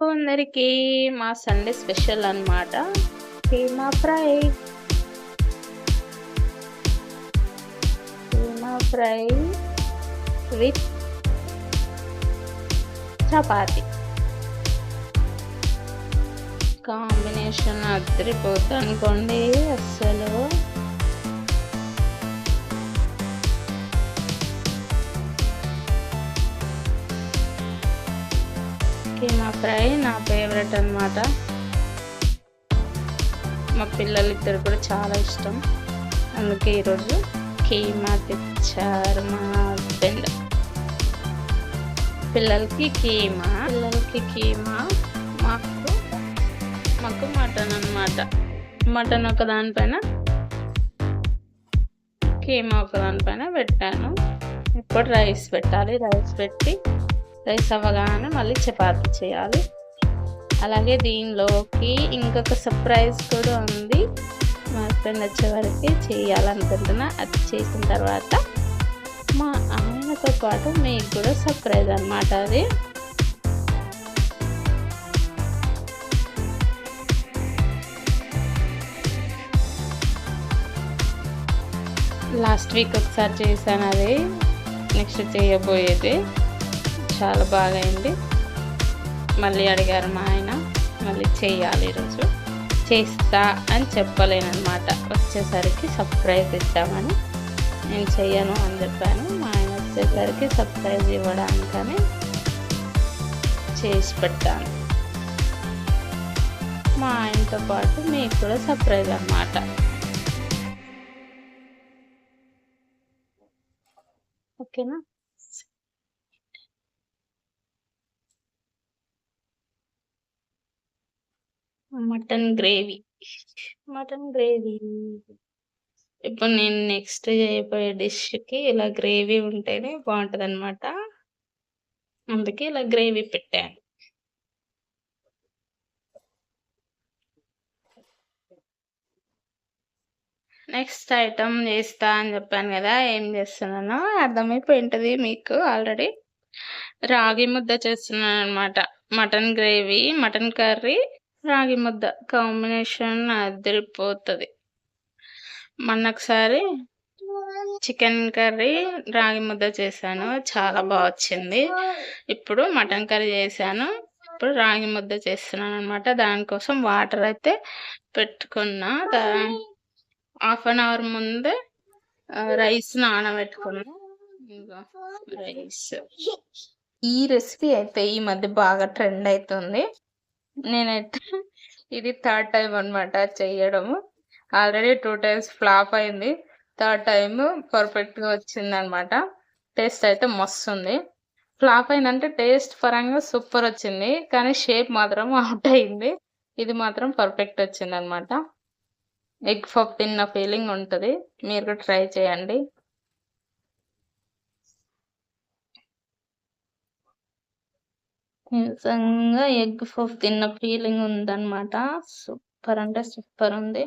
అందరికీ మా Sunday special అన్నమాట. Keema fry. Keema fry with chapati. Combination అదిరిపోద్ది అనుకోండి అస్సలు. కీమా ఫ్రై నా ఫేవరెట్ అన్నమాట. మా పిల్లలిద్దరు కూడా చాలా ఇష్టం. అందుకే ఈరోజు కీమా తెచ్చారు మా హస్బెండ్. పిల్లలకి కీమా మాకు మటన్ అన్నమాట. మటన్ ఒక దానిపైన, కీమా ఒక దానిపైన పెట్టాను. ఇప్పుడు రైస్ పెట్టాలి. రైస్ అవ్వగానే మళ్ళీ చపాతీ చేయాలి. అలాగే దీనిలోకి ఇంకొక సర్ప్రైజ్ కూడా ఉంది. మా హస్బెండ్ వచ్చే వరకు చేయాలనుకుంటున్నా. అది చేసిన తర్వాత మా ఆయనతో పాటు మీకు కూడా సర్ప్రైజ్ అన్నమాట. అది లాస్ట్ వీక్ ఒకసారి చేశాను. అది నెక్స్ట్ చేయబోయేది చాలా బాగా అయింది. మళ్ళీ అడిగారు మా ఆయన, మళ్ళీ చేయాలి. ఈరోజు చేస్తా అని చెప్పలేనమాట. వచ్చేసరికి సర్ప్రైజ్ ఇద్దామని. నేను చెయ్యను అని చెప్పాను. మా ఆయన వచ్చేసరికి సర్ప్రైజ్ ఇవ్వడానికని చేసి పెట్టాను. మా ఆయనతో పాటు మీకు కూడా సర్ప్రైజ్ అన్నమాట. ఓకేనా? Mutton gravy. ఇప్పుడు నేను నెక్స్ట్ చేయబోయే డిష్కి ఇలా గ్రేవీ ఉంటేనే బాగుంటుంది అనమాట. అందుకే ఇలా గ్రేవీ పెట్టాను. నెక్స్ట్ ఐటమ్ చేస్తా అని చెప్పాను కదా, ఏం చేస్తున్నానో అర్థమైపోయింటుంది మీకు ఆల్రెడీ. రాగి ముద్ద చేస్తున్నాను అనమాట. మటన్ గ్రేవీ, మటన్ కర్రీ, రాగి ముద్ద కాంబినేషన్ అదిరిపోతుంది. మొన్న ఒకసారి చికెన్ కర్రీ, రాగి ముద్ద చేశాను, చాలా బాగా వచ్చింది. ఇప్పుడు మటన్ కర్రీ చేశాను. ఇప్పుడు రాగి ముద్ద చేస్తున్నాను అనమాట. దానికోసం వాటర్ అయితే పెట్టుకున్నా. హాఫ్ అన్ అవర్ ముందే రైస్ నానబెట్టుకున్నా. రైస్. ఈ రెసిపీ అయితే ఈ మధ్య బాగా ట్రెండ్ అవుతుంది. నేనైతే ఇది థర్డ్ టైం అనమాట చేయడము. ఆల్రెడీ 2 times ఫ్లాప్ అయింది. థర్డ్ టైం పర్ఫెక్ట్గా వచ్చింది అనమాట. టేస్ట్ అయితే మస్తు ఉంది. ఫ్లాప్ అయిందంటే టేస్ట్ పరంగా సూపర్ వచ్చింది, కానీ షేప్ మాత్రం అవుట్ అయింది. ఇది మాత్రం పర్ఫెక్ట్ వచ్చింది అనమాట. ఎగ్ పఫ్ తిన్న ఫీలింగ్ ఉంటుంది. మీరు కూడా ట్రై చేయండి. నిజంగా ఎగ్ పఫ్ తిన్న ఫీలింగ్ ఉందన్నమాట. సూపర్ అంటే సూపర్ ఉంది.